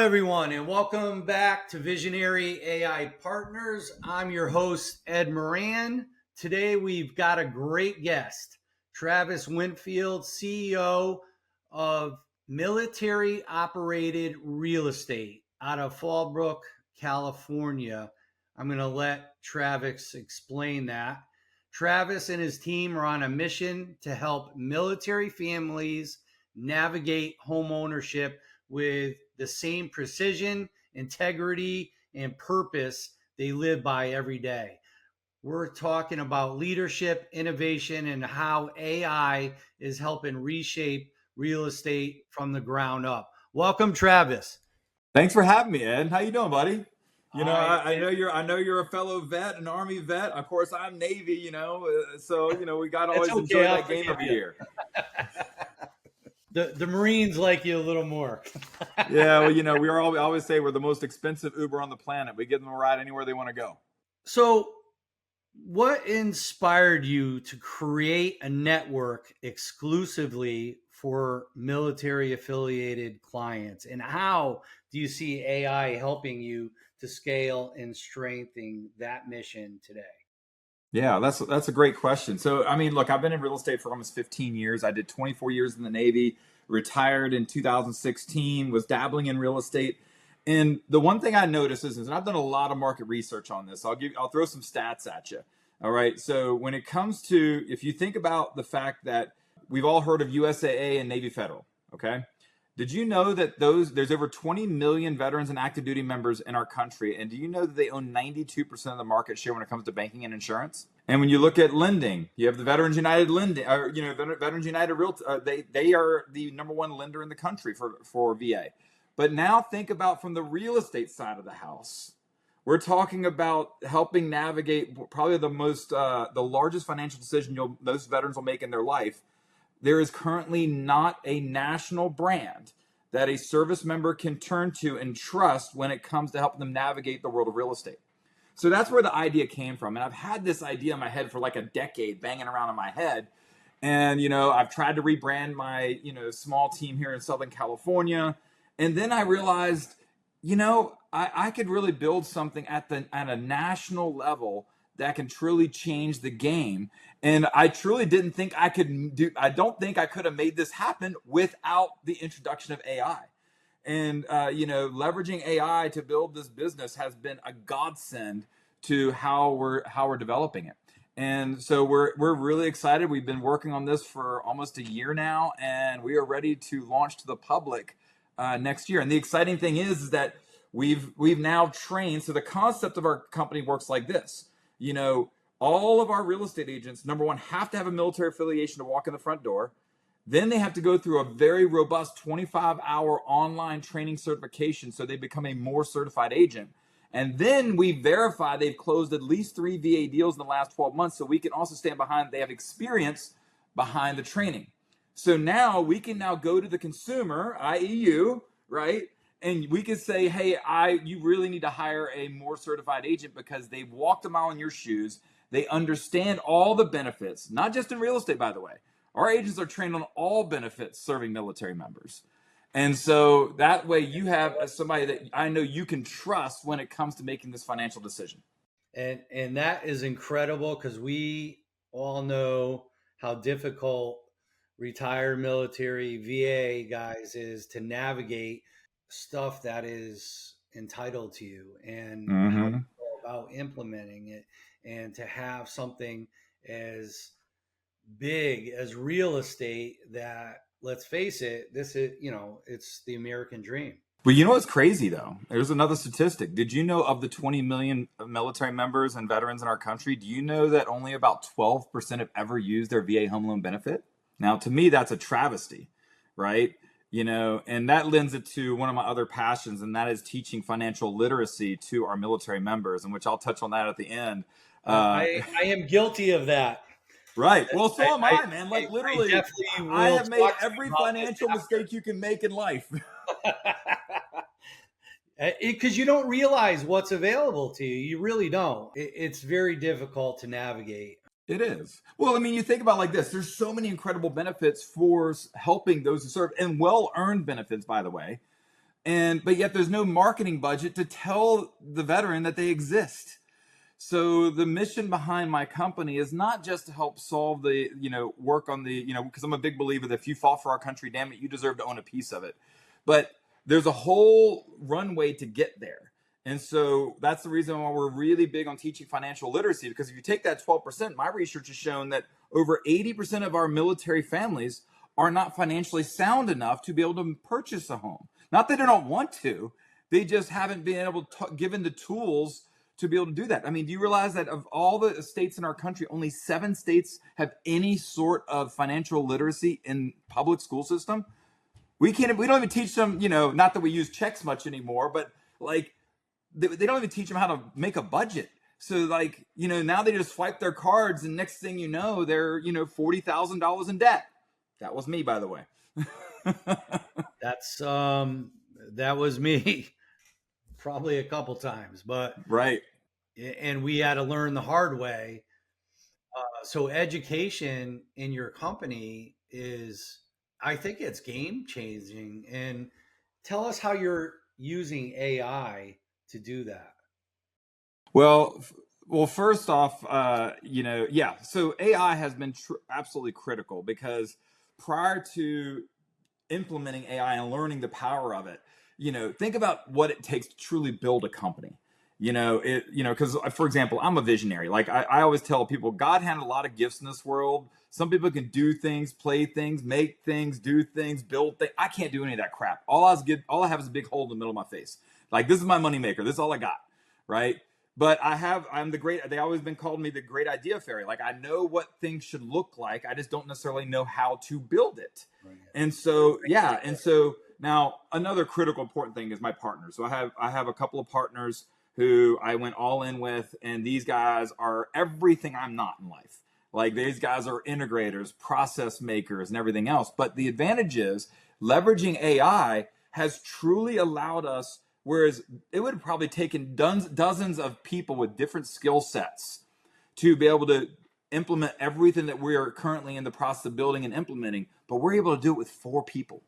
everyone, and welcome back to Visionary AI Partners. I'm your host, Ed Moran. Today, we've got a great guest, Travis Winfield, CEO of Military Operated Real Estate out of Fallbrook, California. I'm going to let Travis explain that. Travis and his team are on a mission to help military families navigate home ownership with the same precision, integrity, and purpose they live by every day. We're talking about leadership, innovation, and how AI is helping reshape real estate from the ground up. Welcome, Travis. Thanks for having me, Ed. How you doing, buddy? I I know you're a fellow vet, an Army vet. Of course, I'm Navy. So we got to It's always okay. enjoy I'll that game forgive every you. year. The Marines like you a little more. Yeah, well, we always say we're the most expensive Uber on the planet. We give them a ride anywhere they want to go. So, what inspired you to create a network exclusively for military affiliated clients? And how do you see AI helping you to scale and strengthen that mission today? Yeah, that's a great question. So, I mean, look, I've been in real estate for almost 15 years. I did 24 years in the Navy, retired in 2016, was dabbling in real estate. And the one thing I noticed is, and I've done a lot of market research on this. I'll throw some stats at you. All right. So, when it comes to, if you think about the fact that we've all heard of USAA and Navy Federal, okay? Did you know that there's over 20 million veterans and active duty members in our country? And do you know that they own 92% of the market share when it comes to banking and insurance? And when you look at lending, you have the Veterans United lending, or Veterans United they are the number one lender in the country for VA. But now think about from the real estate side of the house. We're talking about helping navigate probably the largest financial decision most veterans will make in their life. There is currently not a national brand that a service member can turn to and trust when it comes to helping them navigate the world of real estate. So that's where the idea came from. And I've had this idea in my head for like a decade, banging around in my head. And, I've tried to rebrand my, small team here in Southern California. And then I realized, I could really build something at a national level that can truly change the game. And I truly didn't think I don't think I could have made this happen without the introduction of AI. And, leveraging AI to build this business has been a godsend to how we're developing it. And so we're really excited. We've been working on this for almost a year now, and we are ready to launch to the public next year. And the exciting thing is that we've now trained. So the concept of our company works like this. All of our real estate agents, number one, have to have a military affiliation to walk in the front door. Then they have to go through a very robust 25-hour online training certification so they become a more certified agent. And then we verify they've closed at least 3 VA deals in the last 12 months so we can also stand behind, they have experience behind the training. So now we can now go to the consumer, i.e. you, right? And we can say, hey, you really need to hire a more certified agent because they've walked a mile in your shoes. They understand all the benefits, not just in real estate, by the way. Our agents are trained on all benefits serving military members. And so that way you have somebody that I know you can trust when it comes to making this financial decision. And that is incredible because we all know how difficult retired military VA guys is to navigate stuff that is entitled to you and how you go about implementing it, and to have something as big as real estate that, let's face it, this is, it's the American dream. But you know what's crazy, though? There's another statistic. Did you know of the 20 million military members and veterans in our country, do you know that only about 12% have ever used their VA home loan benefit? Now, to me, that's a travesty, right? And that lends it to one of my other passions, and that is teaching financial literacy to our military members, and which I'll touch on that at the end. I am guilty of that. Right. Well, so am I, man. Like literally, I have made every financial mistake you can make in life. Because you don't realize what's available to you. You really don't. It's very difficult to navigate. It is. Well, I mean, you think about it like this. There's so many incredible benefits for helping those who serve, and well-earned benefits, by the way. but yet there's no marketing budget to tell the veteran that they exist. So the mission behind my company is not just to help solve the, work on the, because I'm a big believer that if you fought for our country, damn it, you deserve to own a piece of it. But there's a whole runway to get there. And so that's the reason why we're really big on teaching financial literacy, because if you take that 12%, my research has shown that over 80% of our military families are not financially sound enough to be able to purchase a home. Not that they don't want to, they just haven't been able to given the tools to be able to do that. I mean, do you realize that of all the states in our country, only 7 states have any sort of financial literacy in public school system? We don't even teach them, not that we use checks much anymore, but like they don't even teach them how to make a budget. So like, now they just swipe their cards and next thing you know, they're, $40,000 in debt. That was me, by the way. That was me probably a couple times, but right. And we had to learn the hard way. So education in your company is, I think it's game changing. And tell us how you're using AI to do that. Well, first off, so AI has been absolutely critical, because prior to implementing AI and learning the power of it, think about what it takes to truly build a company. Because for example, I'm a visionary. Like I always tell people, God had a lot of gifts in this world. Some people can do things, play things, make things, do things, build things. I can't do any of that crap. All I have is a big hole in the middle of my face. Like, this is my moneymaker. This is all I got. Right. But they always been called me the great idea fairy. Like, I know what things should look like. I just don't necessarily know how to build it. Right. And so, now another critical important thing is my partners. So I have a couple of partners who I went all in with, and these guys are everything I'm not in life. Like, these guys are integrators, process makers, and everything else. But the advantage is leveraging AI has truly allowed us, whereas it would have probably taken dozens of people with different skill sets to be able to implement everything that we are currently in the process of building and implementing, but we're able to do it with 4 people.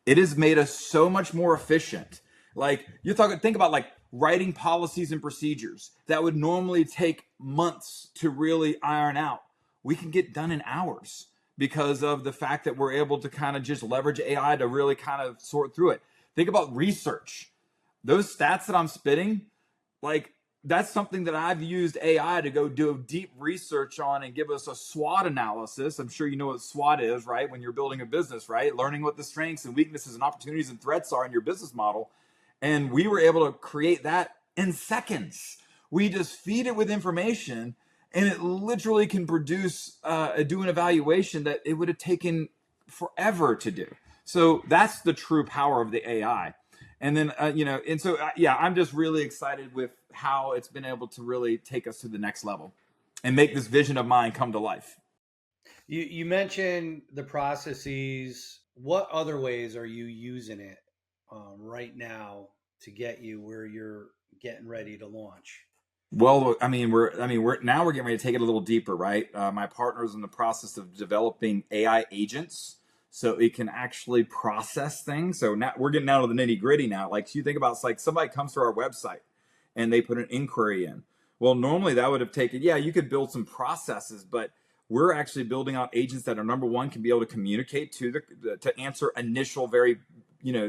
It has made us so much more efficient. Like, think about like writing policies and procedures that would normally take months to really iron out. We can get done in hours because of the fact that we're able to kind of just leverage AI to really kind of sort through it. Think about research. Those stats that I'm spitting, like, that's something that I've used AI to go do deep research on and give us a SWOT analysis. I'm sure you know what SWOT is, right? When you're building a business, right? Learning what the strengths and weaknesses and opportunities and threats are in your business model. And we were able to create that in seconds. We just feed it with information, and it literally can produce, do an evaluation that it would have taken forever to do. So that's the true power of the AI. And then, I'm just really excited with how it's been able to really take us to the next level and make this vision of mine come to life. You mentioned the processes. What other ways are you using it right now to get you where you're getting ready to launch? Well, we're getting ready to take it a little deeper, right? My partner is in the process of developing AI agents, so it can actually process things. So now we're getting down to the nitty gritty now. Like, so you think about, it's like somebody comes to our website and they put an inquiry in. Well, normally that would have taken, you could build some processes, but we're actually building out agents that are, number one, can be able to communicate to answer initial, very,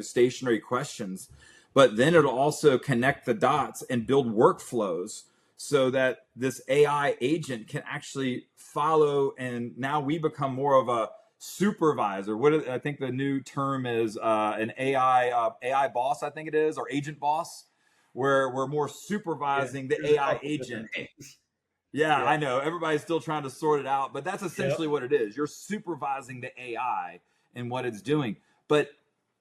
stationary questions. But then it'll also connect the dots and build workflows so that this AI agent can actually follow. And now we become more of a supervisor. I think the new term is an AI boss, I think it is, or agent boss, where we're more supervising the AI agent. Yeah, I know. Everybody's still trying to sort it out, but that's essentially what it is. You're supervising the AI and what it's doing. But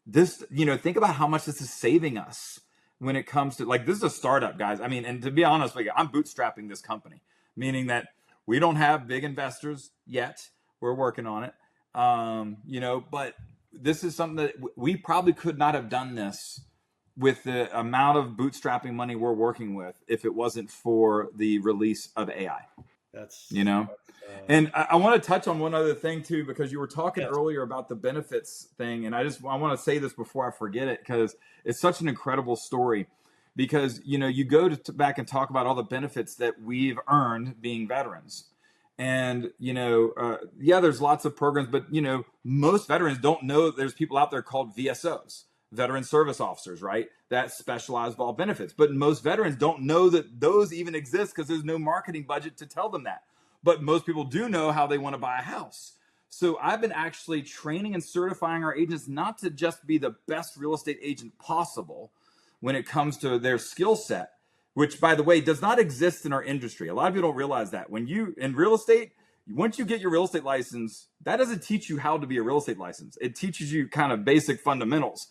this, think about how much this is saving us when it comes to, like, this is a startup, guys. And to be honest with you, I'm bootstrapping this company, meaning that we don't have big investors yet. We're working on it. But this is something that we probably could not have done this with the amount of bootstrapping money we're working with if it wasn't for the release of AI. you know? that's And I want to touch on one other thing too, because you were talking yes. earlier about the benefits thing. And I want to say this before I forget it, because it's such an incredible story. Because, you know, you go back and talk about all the benefits that we've earned being veterans. And, you know, yeah, there's lots of programs, but, you know, most veterans don't know there's people out there called VSOs, veteran service officers, right? That specialize with all benefits. But most veterans don't know that those even exist because there's no marketing budget to tell them that. But most people do know how they want to buy a house. So I've been actually training and certifying our agents not to just be the best real estate agent possible when it comes to their skill set, which, by the way, does not exist in our industry. A lot of people don't realize that. When you, in real estate, once you get your real estate license, that doesn't teach you how to be a real estate license. It teaches you kind of basic fundamentals.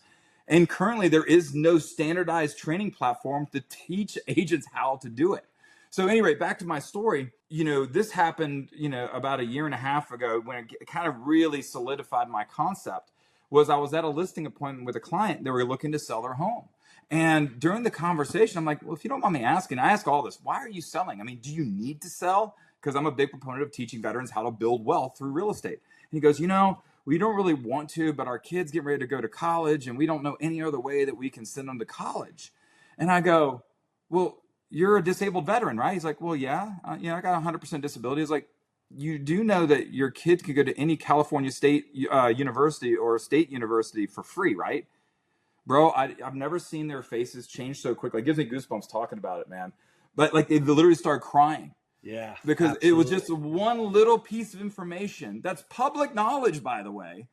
And currently, there is no standardized training platform to teach agents how to do it. So anyway, back to my story, you know, this happened, you know, about a year and a half ago when it kind of really solidified my concept. Was I was at a listing appointment with a client. They were looking to sell their home. And during the conversation, I'm like, well, if you don't mind me asking, I ask all this, why are you selling? I mean, do you need to sell? Because I'm a big proponent of teaching veterans how to build wealth through real estate. And he goes, you know, we don't really want to, but our kids get ready to go to college and we don't know any other way that we can send them to college. And I go, well, you're a disabled veteran, right? He's like, well, yeah, I got 100% disability. He's like, you do know that your kid could go to any California state university or state university for free, right? Bro, I've never seen their faces change so quickly. It gives me goosebumps talking about it, man. But like they literally started crying. Yeah. Because absolutely. it was just one little piece of information. That's public knowledge, by the way.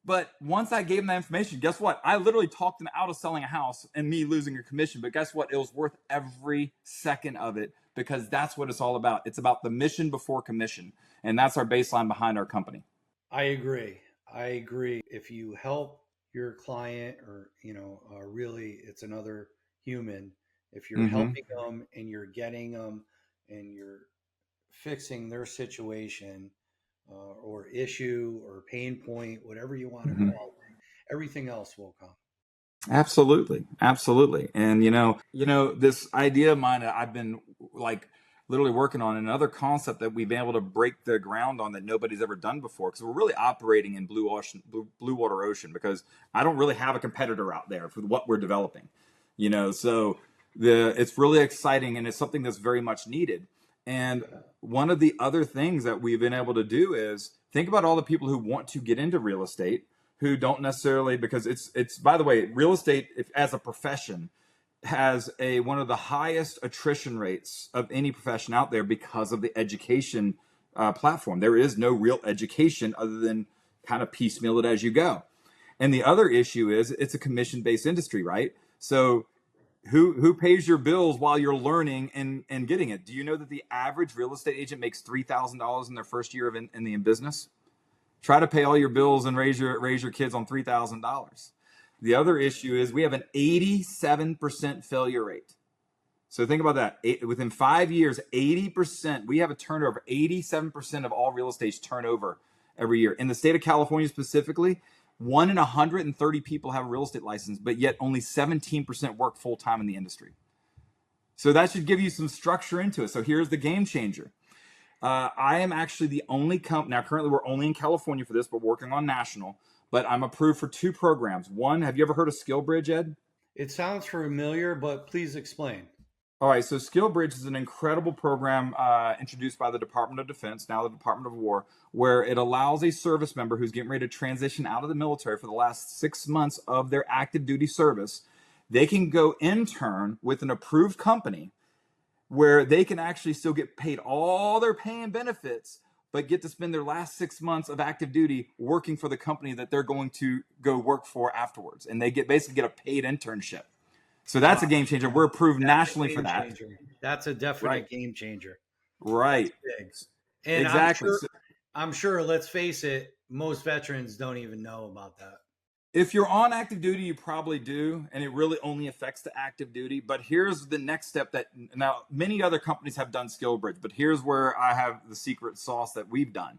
But once I gave them that information, guess what? I literally talked them out of selling a house and me losing a commission. But guess what? It was worth every second of it because that's what it's all about. It's about the mission before commission. And that's our baseline behind our company. I agree. If you help your client or, you know, really it's another human, if you're helping them and you're getting them and you're fixing their situation or issue or pain point, whatever you want to call it, everything else will come. Absolutely. And this idea of mine, I've been like literally working on another concept that we've been able to break the ground on that nobody's ever done before. Because we're really operating in blue water ocean because I don't really have a competitor out there for what we're developing, you know, so it's really exciting and it's something that's very much needed. And one of the other things that we've been able to do is think about all the people who want to get into real estate who don't necessarily, because it's by the way, real estate as a profession has one of the highest attrition rates of any profession out there because of the education platform. There is no real education other than kind of piecemeal it as you go. And the other issue is it's a commission-based industry, right? So who pays your bills while you're learning and getting it? Do you know that the average real estate agent makes $3,000 in their first year in the business? Try to pay all your bills and raise your kids on $3,000. The other issue is we have an 87% failure rate. So think about that. Within 5 years, 80%, we have a turnover. 87% of all real estate's turnover every year. In the state of California specifically, 1 in 130 people have a real estate license, but yet only 17% work full-time in the industry. So that should give you some structure into it. So here's the game changer. I am actually the only company, now currently we're only in California for this, but working on national, but I'm approved for 2 programs. One, have you ever heard of SkillBridge, Ed? It sounds familiar, but please explain. All right, so SkillBridge is an incredible program introduced by the Department of Defense, now the Department of War, where it allows a service member who's getting ready to transition out of the military for the last 6 months of their active duty service, they can go intern with an approved company where they can actually still get paid all their pay and benefits, but get to spend their last 6 months of active duty working for the company that they're going to go work for afterwards. And they basically get a paid internship. So that's a game changer. We're approved nationally for that. Changer. That's a definite game changer. Right. Big. And exactly. I'm sure, let's face it, most veterans don't even know about that. If you're on active duty, you probably do, and it really only affects the active duty. But here's the next step that now many other companies have done SkillBridge, but here's where I have the secret sauce that we've done,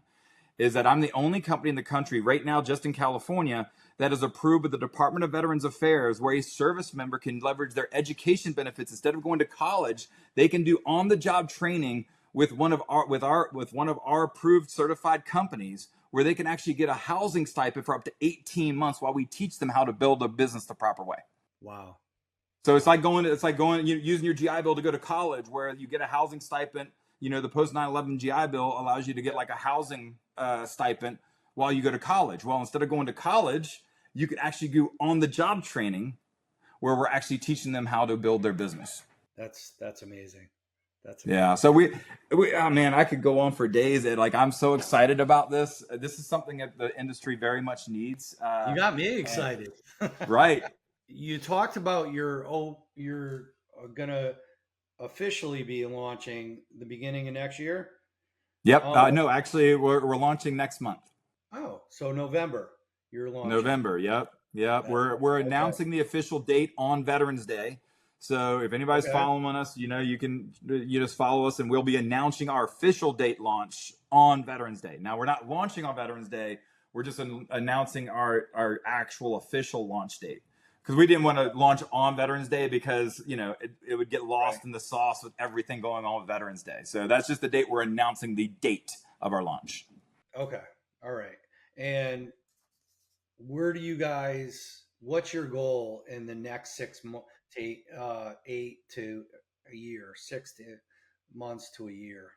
is that I'm the only company in the country right now, just in California, that is approved with the Department of Veterans Affairs, where a service member can leverage their education benefits. Instead of going to college, they can do on-the-job training with one of our approved certified companies where they can actually get a housing stipend for up to 18 months while we teach them how to build a business the proper way. Wow. So it's like going using your GI Bill to go to college, where you get a housing stipend. The post 9/11 GI Bill allows you to get like a housing stipend while you go to college. Well, instead of going to college, you could actually go on the job training where we're actually teaching them how to build their business. That's amazing. That's amazing. Yeah. So we oh man, I could go on for days. I'm so excited about this. This is something that the industry very much needs. You got me excited. Right. You talked about you're gonna officially be launching the beginning of next year. Yep. No, actually, we're launching next month. Oh, so November. You're launching. November. Yep. We're announcing the official date on Veterans Day. So if anybody's following us, you just follow us, and we'll be announcing our official date launch on Veterans Day. Now, we're not launching on Veterans Day. We're just announcing our actual official launch date, because we didn't want to launch on Veterans Day because, it would get lost in the sauce with everything going on with Veterans Day. So that's just the date we're announcing the date of our launch. Okay. All right. And what's your goal in the next 6 months to 8 to a year, 6 months to a year?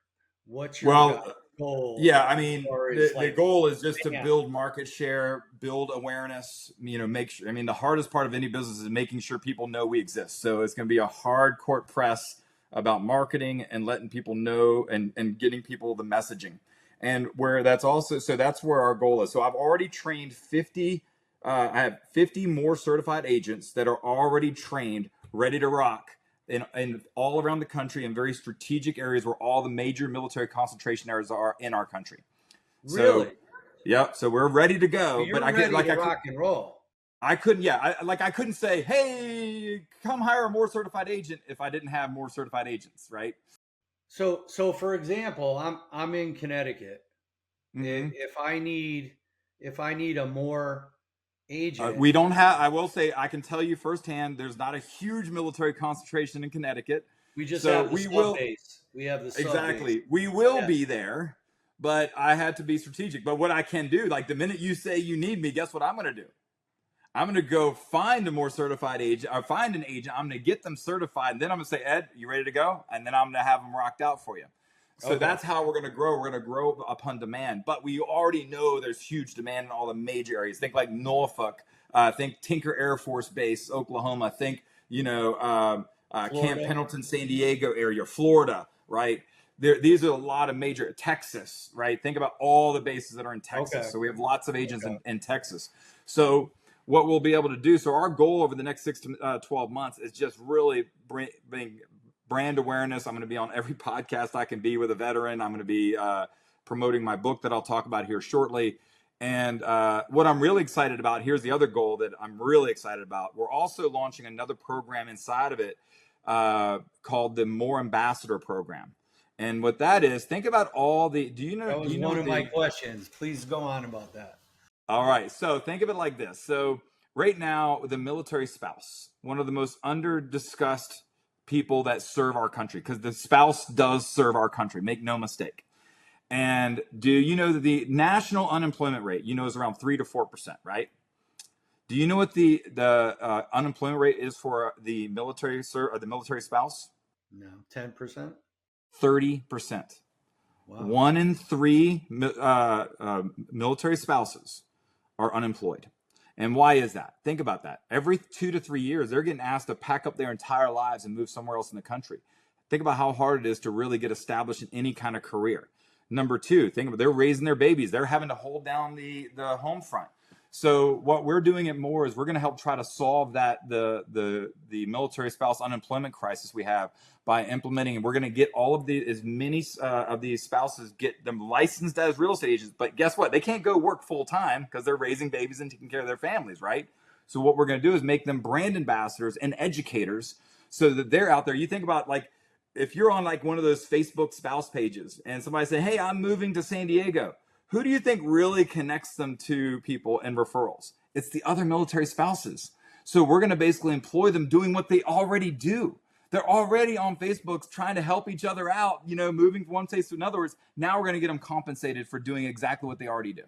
What's your goal? Yeah, I mean, the goal is just to build market share, build awareness, make sure. I mean, the hardest part of any business is making sure people know we exist. So it's going to be a hard court press about marketing and letting people know and getting people the messaging. And that's where our goal is. So I've already trained 50. I have 50 more certified agents that are already trained, ready to rock in all around the country in very strategic areas where all the major military concentration areas are in our country. Really? So, yep. So we're ready to go. So you're ready to rock and roll. I couldn't say, hey, come hire a more certified agent if I didn't have more certified agents, right? So for example, I'm in Connecticut. Mm-hmm. If I need a more agent, we don't have. I will say, I can tell you firsthand, there's not a huge military concentration in Connecticut. We just have the sub base. We have the sub exactly. Base. We will be there, but I had to be strategic. But what I can do, like the minute you say you need me, guess what I'm going to do? I'm going to go find a more certified agent, or find an agent. I'm going to get them certified, and then I'm going to say, Ed, you ready to go? And then I'm going to have them rocked out for you. So that's how we're going to grow. We're going to grow upon demand. But we already know there's huge demand in all the major areas. Think like Norfolk. Think Tinker Air Force Base, Oklahoma. Think, Camp Pendleton, San Diego area, Florida, right? These are a lot of major, Texas, right? Think about all the bases that are in Texas. Okay. So we have lots of agents in Texas. So what we'll be able to do, so our goal over the next 6 to 12 months is just really bring brand awareness. I'm going to be on every podcast I can be with a veteran. I'm going to be promoting my book that I'll talk about here shortly. And what I'm really excited about, here's the other goal that I'm really excited about. We're also launching another program inside of it called the More Ambassador Program. And what that is, think about all the, that was one of my questions. Please go on about that. All right. So think of it like this. So right now, the military spouse, one of the most under-discussed people that serve our country, because the spouse does serve our country, make no mistake. And do you know that the national unemployment rate, is around 3 to 4%, right? Do you know what the unemployment rate is for the military spouse? No, 10%? 30%. Wow. 1 in 3 military spouses are unemployed. And why is that? Think about that. Every 2 to 3 years, they're getting asked to pack up their entire lives and move somewhere else in the country. Think about how hard it is to really get established in any kind of career. Number 2, think about they're raising their babies. They're having to hold down the home front. So what we're doing at More is we're going to help try to solve that the military spouse unemployment crisis we have by implementing, and we're going to get all of as many of these spouses, get them licensed as real estate agents. But guess what? They can't go work full time because they're raising babies and taking care of their families, right? So what we're going to do is make them brand ambassadors and educators so that they're out there. You think about like, if you're on like one of those Facebook spouse pages and somebody say, hey, I'm moving to San Diego. Who do you think really connects them to people and referrals? It's the other military spouses. So we're going to basically employ them doing what they already do. They're already on Facebook trying to help each other out, moving from one place to another. Now we're going to get them compensated for doing exactly what they already do.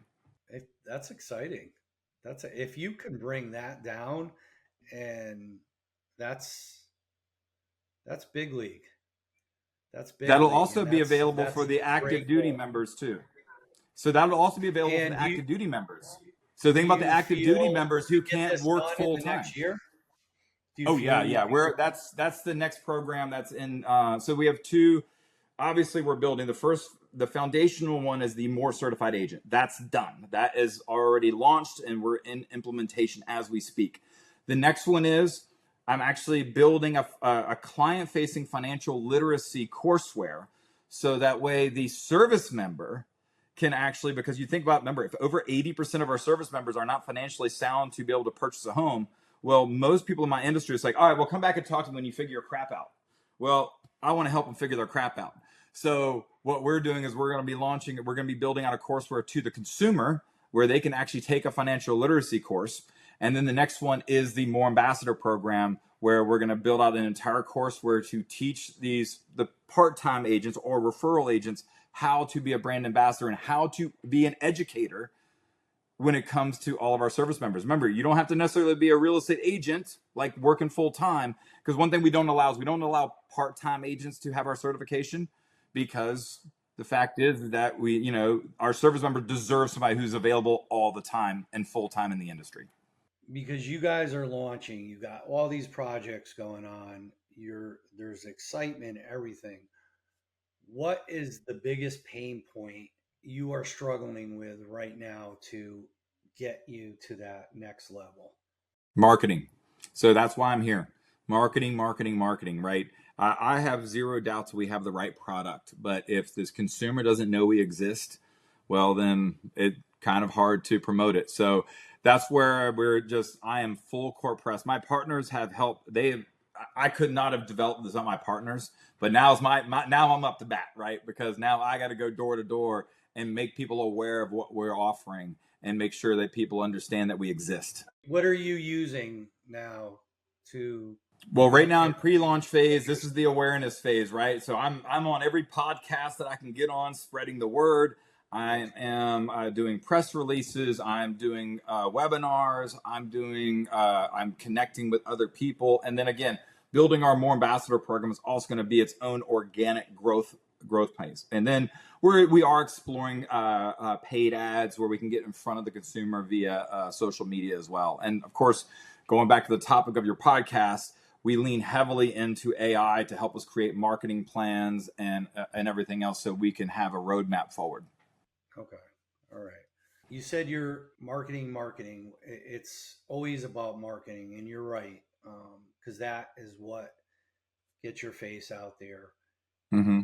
That's exciting. If you can bring that down, and that's that's big league. That's big That'll league, also and be that's available that's for the a active great duty goal. members too. So that'll also be available for And the do you active duty members. So do think about the you active duty feel members you who get can't this work done in full the time. next year? Do you Oh feel yeah, you yeah. can get? That's the next program that's in. So we have two. Obviously, we're building the foundational one is the more certified agent. That's done. That is already launched, and we're in implementation as we speak. The next one is I'm actually building a client-facing financial literacy courseware, so that way the service member can actually, because you think about, remember, if over 80% of our service members are not financially sound to be able to purchase a home, well, most people in my industry, it's like, all right, well, come back and talk to them when you figure your crap out. Well, I want to help them figure their crap out. So what we're doing is we're going to be building out a courseware to the consumer where they can actually take a financial literacy course. And then the next one is the More Ambassador program, where we're going to build out an entire courseware to teach the part-time agents or referral agents how to be a brand ambassador and how to be an educator when it comes to all of our service members. Remember, you don't have to necessarily be a real estate agent, like working full time, because one thing we don't allow part-time agents to have our certification, because the fact is that our service members deserve somebody who's available all the time and full time in the industry. Because you guys are launching, you got all these projects going on. There's excitement, everything. What is the biggest pain point you are struggling with right now to get you to that next level? Marketing. So that's why I'm here. Marketing, marketing, marketing, right? I have zero doubts we have the right product, but if this consumer doesn't know we exist, well, then it's kind of hard to promote it. So that's where I am full court press. My partners have helped. I could not have developed this on my partners, but now now I'm up to bat, right? Because now I got to go door to door and make people aware of what we're offering and make sure that people understand that we exist. What are you using now to Well, right now in get pre-launch phase, this is interest? the awareness phase, right? So I'm on every podcast that I can get on, spreading the word. I am doing press releases. I'm doing webinars. I'm connecting with other people, and then again, building our More Ambassador program is also going to be its own organic growth pace. And then we are exploring paid ads where we can get in front of the consumer via social media as well. And of course, going back to the topic of your podcast, we lean heavily into AI to help us create marketing plans and everything else, so we can have a roadmap forward. Okay. All right. You said you're marketing. It's always about marketing, and you're right, because that is what gets your face out there. Mm-hmm.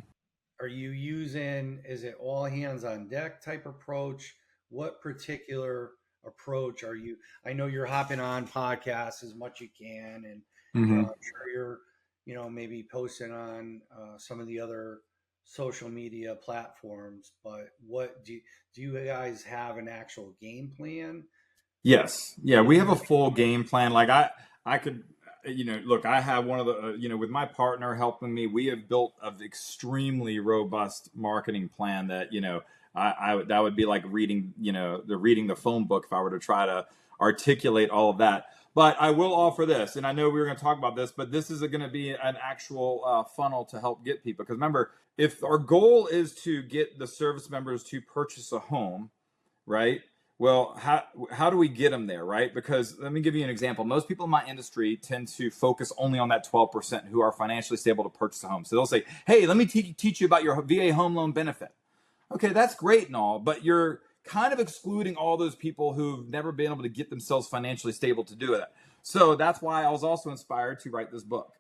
Are you using, is it all hands on deck type approach? What particular approach are you? I know you're hopping on podcasts as much you can, and Mm-hmm. I'm sure you're, maybe posting on some of the other social media platforms. But do you guys have an actual game plan? Yes. Yeah, we have a full game plan. Like I could, look, I have one of the, with my partner helping me, we have built an extremely robust marketing plan that, that would be like reading the phone book if I were to try to articulate all of that. But I will offer this, and I know we were going to talk about this, but this is going to be an actual funnel to help get people. Because remember, if our goal is to get the service members to purchase a home, right? Well, how do we get them there, right? Because let me give you an example. Most people in my industry tend to focus only on that 12% who are financially stable to purchase a home. So they'll say, hey, let me teach you about your VA home loan benefit. Okay, that's great and all, but you're kind of excluding all those people who've never been able to get themselves financially stable to do it. So that's why I was also inspired to write this book.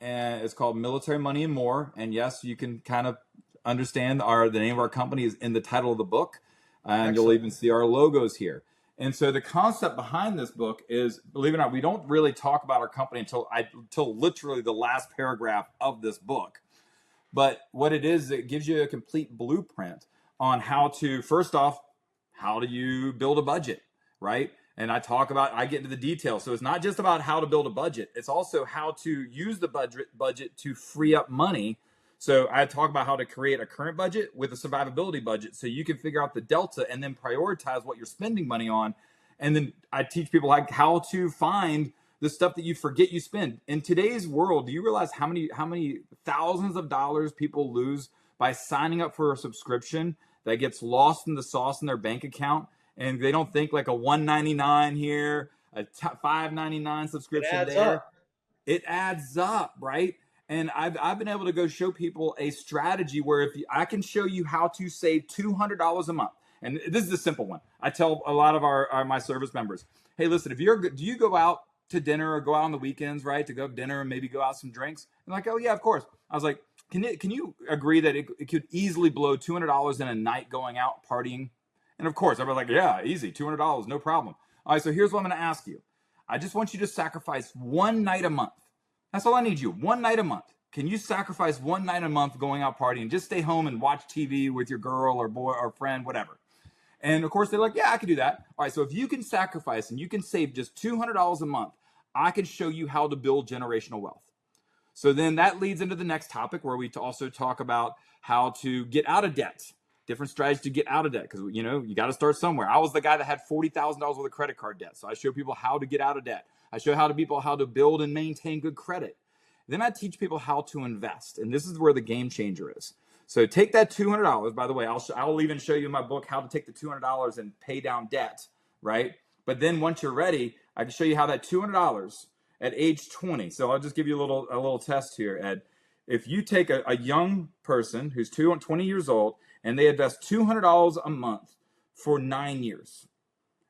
And it's called Military Money and More. And yes, you can kind of understand the name of our company is in the title of the book. And you'll even see our logos here. And so the concept behind this book is, believe it or not, we don't really talk about our company until literally the last paragraph of this book. But what it is, it gives you a complete blueprint on how to, first off, how do you build a budget, right? And I get into the details. So it's not just about how to build a budget. It's also how to use the budget to free up money. So I talk about how to create a current budget with a survivability budget so you can figure out the delta and then prioritize what you're spending money on. And then I teach people like how to find the stuff that you forget you spend. In today's world, do you realize how many thousands of dollars people lose by signing up for a subscription that gets lost in the sauce in their bank account? And they don't think like a $1.99 here, a $5.99 subscription there. It adds up, right? And I've been able to go show people a strategy where I can show you how to save $200 a month. And this is a simple one. I tell a lot of my service members, hey, listen, do you go out to dinner or go out on the weekends, right? To go have dinner and maybe go out some drinks? And like, oh yeah, of course. I was like, can you agree that it could easily blow $200 in a night going out partying? And of course, everybody's like, yeah, easy, $200, no problem. All right, so here's what I'm going to ask you. I just want you to sacrifice one night a month. That's all I need you, one night a month. Can you sacrifice one night a month going out partying? Just stay home and watch TV with your girl or boy or friend, whatever. And of course, they're like, yeah, I can do that. All right, so if you can sacrifice and you can save just $200 a month, I can show you how to build generational wealth. So then that leads into the next topic where we also talk about how to get out of debt. Different strategies to get out of debt, because you got to start somewhere. I was the guy that had $40,000 worth of credit card debt, so I show people how to get out of debt. I show people how to build and maintain good credit. Then I teach people how to invest, and this is where the game changer is. So take that $200. By the way, I'll even show you in my book how to take the $200 and pay down debt, right? But then once you're ready, I can show you how that $200 at age 20. So I'll just give you a little test here, Ed. If you take a young person who's 20 years old and they invest $200 a month for 9 years,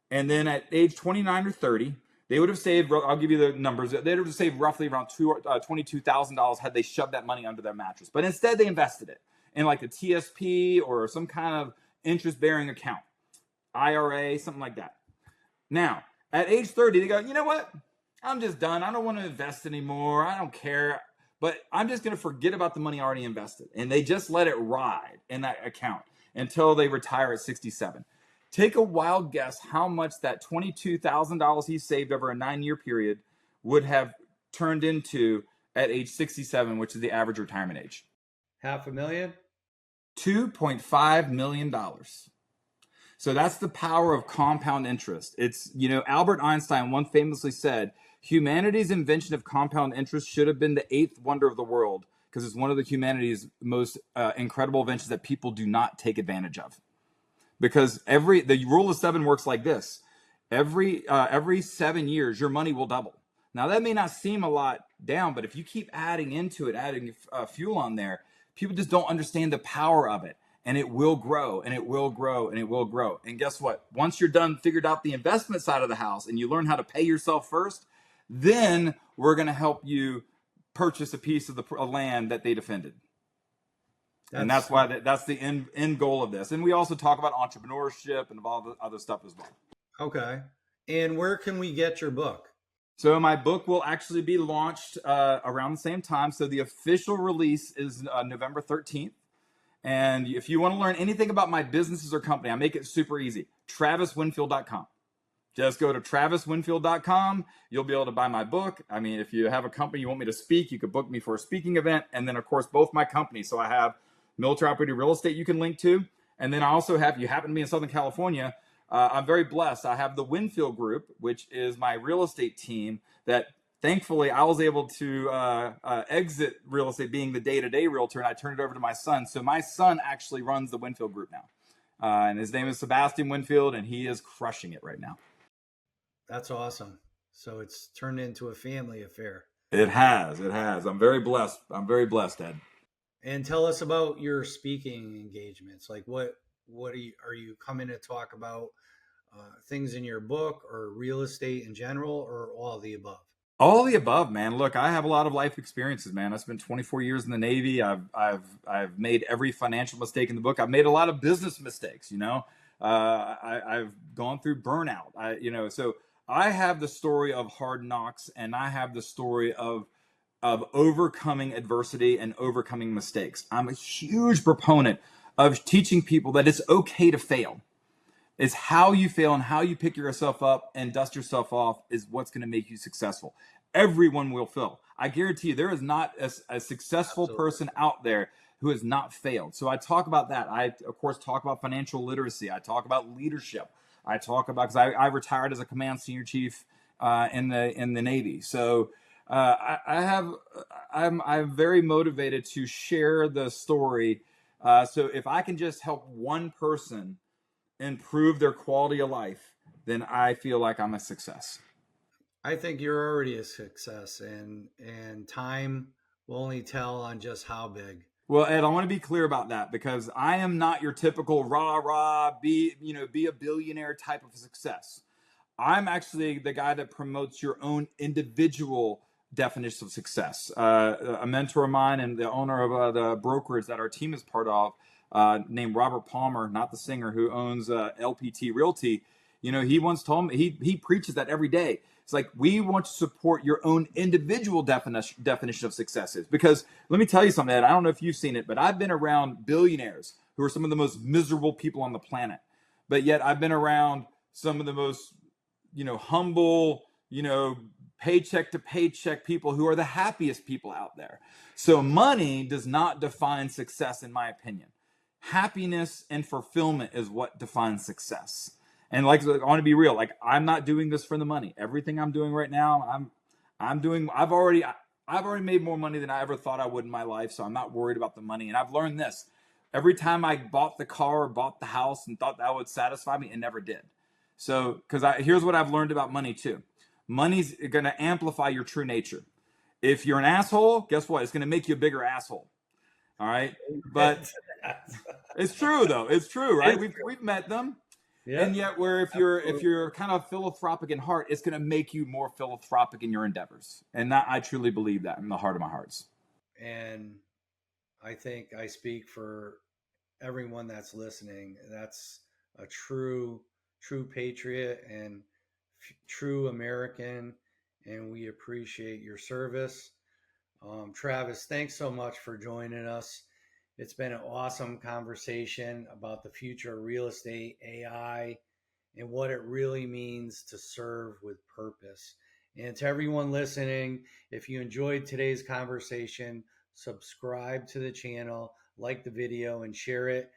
and then at age 29 or 30, they would have saved, I'll give you the numbers, they would have saved roughly around $22,000 had they shoved that money under their mattress. But instead they invested it in like a TSP or some kind of interest-bearing account, IRA, something like that. Now, at age 30, they go, you know what? I'm just done. I don't want to invest anymore. I don't care. But I'm just going to forget about the money already invested. And they just let it ride in that account until they retire at 67. Take a wild guess how much that $22,000 he saved over a 9-year period would have turned into at age 67, which is the average retirement age. $500,000? $2.5 million. So that's the power of compound interest. It's, Albert Einstein once famously said, humanity's invention of compound interest should have been the 8th wonder of the world, because it's one of the humanity's most incredible inventions that people do not take advantage of. Because the rule of 7 works like this. Every 7 years, your money will double. Now, that may not seem a lot down, but if you keep adding into it, adding fuel on there, people just don't understand the power of it. And it will grow, and it will grow, and it will grow. And guess what? Once you're done, figured out the investment side of the house, and you learn how to pay yourself first, then we're going to help you purchase a piece of the land that they defended. And that's why that's the end goal of this. And we also talk about entrepreneurship and all the other stuff as well. Okay. And where can we get your book? So my book will actually be launched around the same time. So the official release is November 13th. And if you want to learn anything about my businesses or company, I make it super easy. TravisWinfield.com. Just go to TravisWinfield.com. You'll be able to buy my book. I mean, if you have a company you want me to speak, you could book me for a speaking event. And then, of course, both my companies. So I have Military Operating Real Estate you can link to. And then I also have, you happen to be in Southern California, I'm very blessed. I have the Winfield Group, which is my real estate team that thankfully I was able to exit real estate being the day-to-day realtor, and I turned it over to my son. So my son actually runs the Winfield Group now. And his name is Sebastian Winfield, and he is crushing it right now. That's awesome. So it's turned into a family affair. It has. I'm very blessed. Ed. And tell us about your speaking engagements. Like what are you coming to talk about? Things in your book or real estate in general, or all of the above? All the above, man. Look, I have a lot of life experiences, man. I spent 24 years in the Navy. I've made every financial mistake in the book. I've made a lot of business mistakes. I've gone through burnout. So I have the story of hard knocks, and I have the story of overcoming adversity and overcoming mistakes. I'm a huge proponent of teaching people that it's okay to fail. It's how you fail and how you pick yourself up and dust yourself off is what's going to make you successful. Everyone will fail. I guarantee you, there is not a successful Absolutely. person out there who has not failed. So I talk about that. I, of course, talk about financial literacy. I talk about leadership. I talk about, because I retired as a command senior chief in the Navy. So I'm very motivated to share the story. So if I can just help one person improve their quality of life, then I feel like I'm a success. I think you're already a success, and time will only tell on just how big. Well, Ed, I want to be clear about that because I am not your typical rah rah be a billionaire type of success. I'm actually the guy that promotes your own individual definition of success. A mentor of mine and the owner of the brokerage that our team is part of, named Robert Palmer, not the singer, who owns LPT Realty. He once told me, he preaches that every day. It's like, we want to support your own individual definition of successes. Because let me tell you something, Ed, I don't know if you've seen it, but I've been around billionaires who are some of the most miserable people on the planet. But yet I've been around some of the most humble, paycheck to paycheck people who are the happiest people out there. So money does not define success, in my opinion. Happiness and fulfillment is what defines success. And like, I want to be real. Like, I'm not doing this for the money. Everything I'm doing right now, I've already made more money than I ever thought I would in my life. So I'm not worried about the money. And I've learned this. Every time I bought the car or bought the house and thought that would satisfy me, it never did. So, here's what I've learned about money too. Money's going to amplify your true nature. If you're an asshole, guess what? It's going to make you a bigger asshole. All right. But it's true though. It's true, right? We've met them. Yeah. And yet, where if you're kind of philanthropic in heart, it's going to make you more philanthropic in your endeavors. And that, I truly believe that in the heart of my hearts. And I think I speak for everyone that's listening. That's a true patriot and true American, and we appreciate your service. Travis, thanks so much for joining us. It's been an awesome conversation about the future of real estate, AI, and what it really means to serve with purpose. And to everyone listening, if you enjoyed today's conversation, subscribe to the channel, like the video, and share it.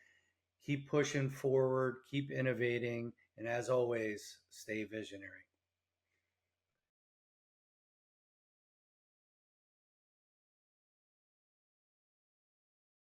Keep pushing forward, keep innovating, and as always, stay visionary.